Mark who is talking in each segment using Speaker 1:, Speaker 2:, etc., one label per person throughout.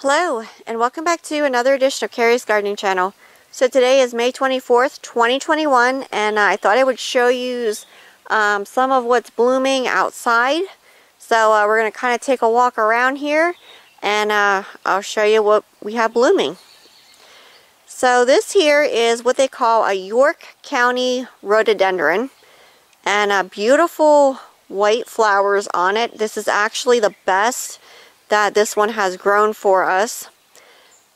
Speaker 1: Hello, and welcome back to another edition of Carrie's Gardening Channel. So today is May 24th, 2021, and I thought I would show you some of what's blooming outside. So we're going to kind of take a walk around here, and I'll show you what we have blooming. So this here is what they call a York County Rhododendron, and beautiful white flowers on it. This is actually the best that this one has grown for us,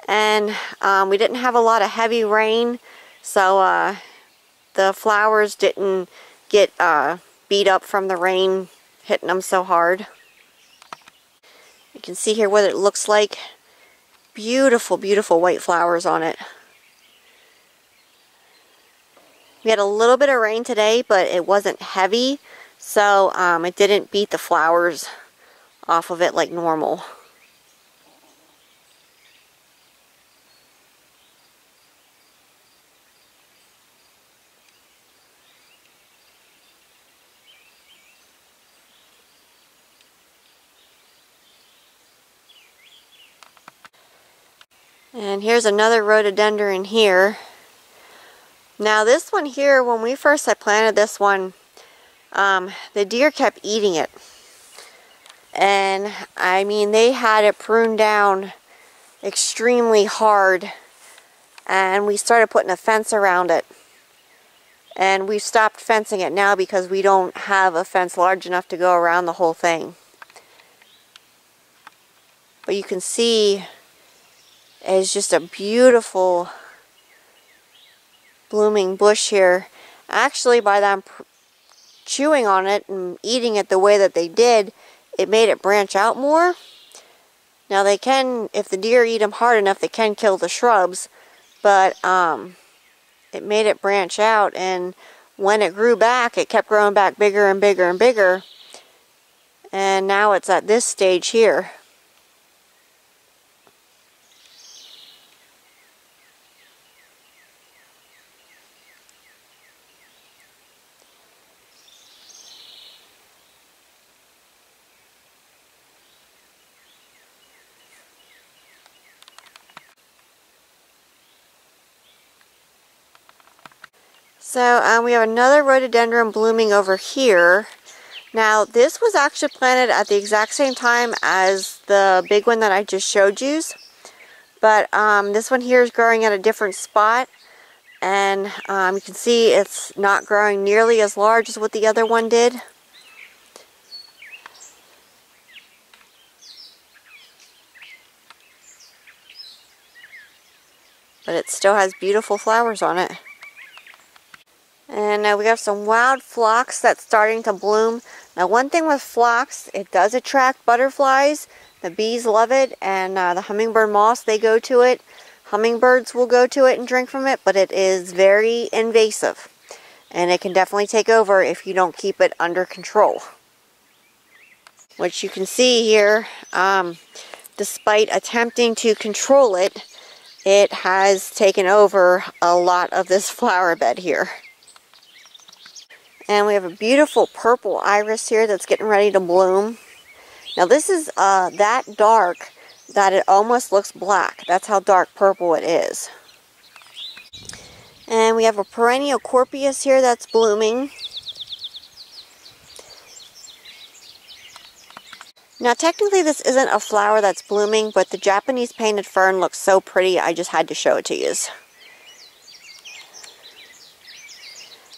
Speaker 1: and we didn't have a lot of heavy rain, so the flowers didn't get beat up from the rain hitting them so hard. You can see here what it looks like. Beautiful, beautiful white flowers on it. We had a little bit of rain today, but it wasn't heavy, so it didn't beat the flowers off of it like normal. And here's another rhododendron here. Now this one here, when we first had planted this one, the deer kept eating it. And I mean, they had it pruned down extremely hard, and we started putting a fence around it. And we stopped fencing it now because we don't have a fence large enough to go around the whole thing. But you can see it's just a beautiful blooming bush here. Actually, by them chewing on it and eating it the way that they did, it made it branch out more. Now they can, if the deer eat them hard enough, they can kill the shrubs, but it made it branch out, and when it grew back, it kept growing back bigger and bigger and bigger, and now it's at this stage here. So we have another rhododendron blooming over here. Now this was actually planted at the exact same time as the big one that I just showed you. But this one here is growing at a different spot. And you can see it's not growing nearly as large as what the other one did. But it still has beautiful flowers on it. And now we have some wild phlox that's starting to bloom. Now one thing with phlox, it does attract butterflies. The bees love it, and the hummingbird moths, they go to it. Hummingbirds will go to it and drink from it, but it is very invasive. And it can definitely take over if you don't keep it under control. Which you can see here, despite attempting to control it, it has taken over a lot of this flower bed here. And we have a beautiful purple iris here that's getting ready to bloom. Now this is that dark that it almost looks black. That's how dark purple it is. And we have a perennial corpius here that's blooming. Now technically this isn't a flower that's blooming, but the Japanese painted fern looks so pretty, I just had to show it to you.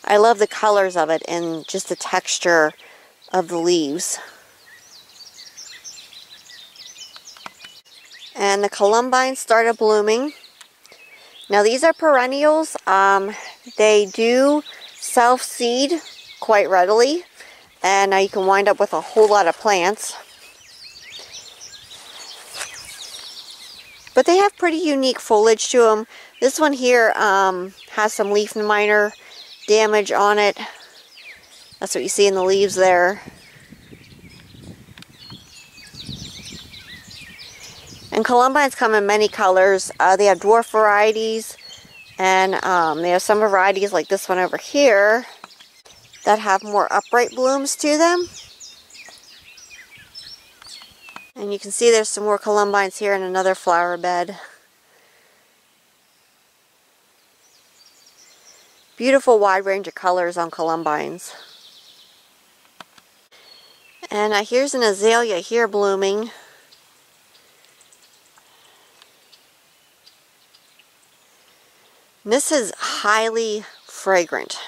Speaker 1: I love the colors of it and just the texture of the leaves. And the Columbine started blooming. Now these are perennials. They do self-seed quite readily, and you can wind up with a whole lot of plants. But they have pretty unique foliage to them. This one here has some leaf miner damage on it. That's what you see in the leaves there. And Columbines come in many colors. They have dwarf varieties, and they have some varieties like this one over here that have more upright blooms to them. And you can see there's some more Columbines here in another flower bed. Beautiful wide range of colors on Columbines. And here's an Azalea here blooming. This is highly fragrant.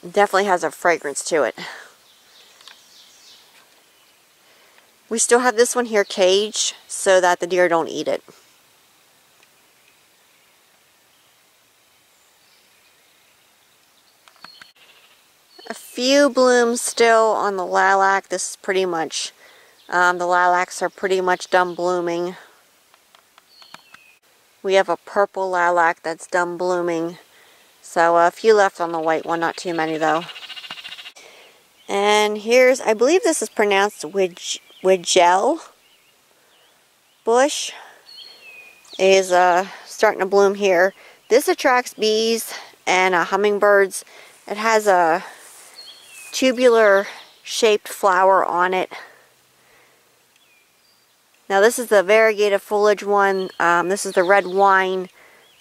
Speaker 1: It definitely has a fragrance to it. We still have this one here caged so that the deer don't eat it. A few blooms still on the lilac. This is pretty much, the lilacs are pretty much done blooming. We have a purple lilac that's done blooming. So a few left on the white one, not too many though. And here's, I believe this is pronounced Widgel bush is starting to bloom here. This attracts bees and hummingbirds. It has a tubular shaped flower on it. Now this is the variegated foliage one. This is the red wine,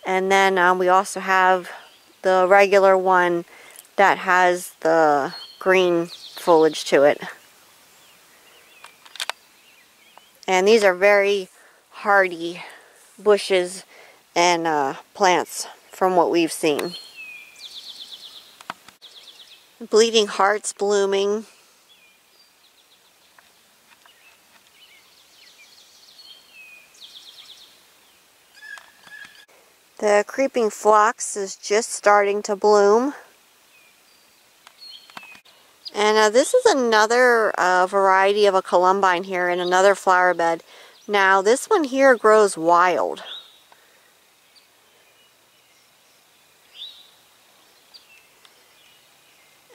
Speaker 1: and then we also have the regular one that has the green foliage to it. And these are very hardy bushes and plants from what we've seen. Bleeding hearts blooming. The creeping phlox is just starting to bloom. And this is another variety of a Columbine here in another flower bed. Now this one here grows wild.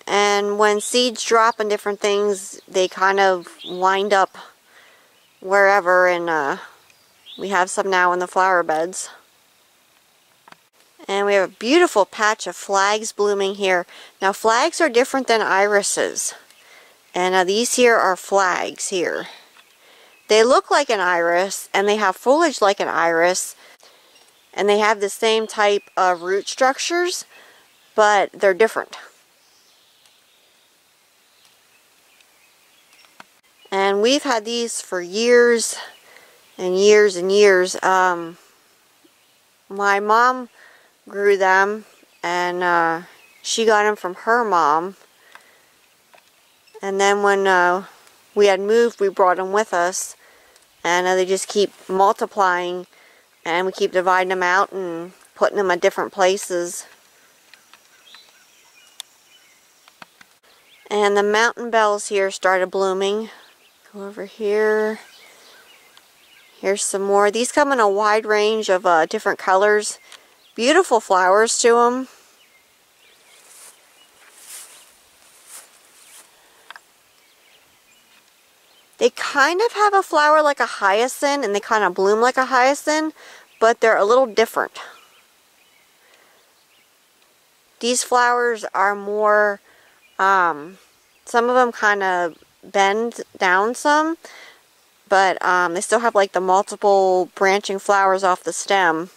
Speaker 1: And when seeds drop and different things, they kind of wind up wherever, and we have some now in the flower beds. And we have a beautiful patch of flags blooming here. Now flags are different than irises. And these here are flags here. They look like an iris, and they have foliage like an iris. And they have the same type of root structures, but they're different. And we've had these for years and years and years. My mom grew them, and she got them from her mom. And then when we had moved, we brought them with us, and they just keep multiplying, and we keep dividing them out and putting them at different places. And the mountain bells here started blooming. Go over here. Here's some more. These come in a wide range of different colors. Beautiful flowers to them. They kind of have a flower like a hyacinth, and they kind of bloom like a hyacinth, but they're a little different. These flowers are more, some of them kind of bend down some, but they still have like the multiple branching flowers off the stem.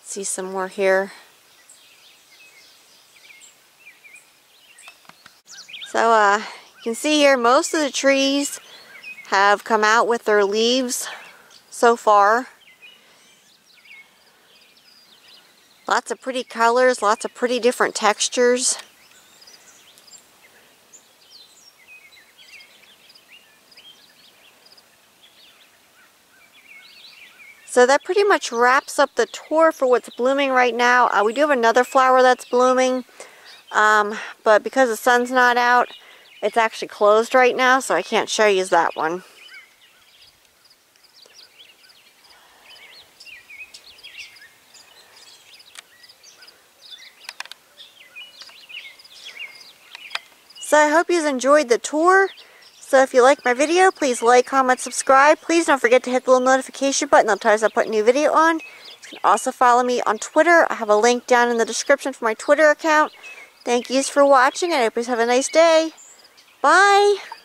Speaker 1: See some more here. So you can see here most of the trees have come out with their leaves so far. Lots of pretty colors, lots of pretty different textures. So that pretty much wraps up the tour for what's blooming right now. We do have another flower that's blooming, but because the sun's not out, it's actually closed right now, so I can't show you that one. So I hope you enjoyed the tour. So if you like my video, please like, comment, subscribe. Please don't forget to hit the little notification button. That'll tell us I put a new video on. You can also follow me on Twitter. I have a link down in the description for my Twitter account. Thank yous for watching, and I hope you have a nice day. Bye!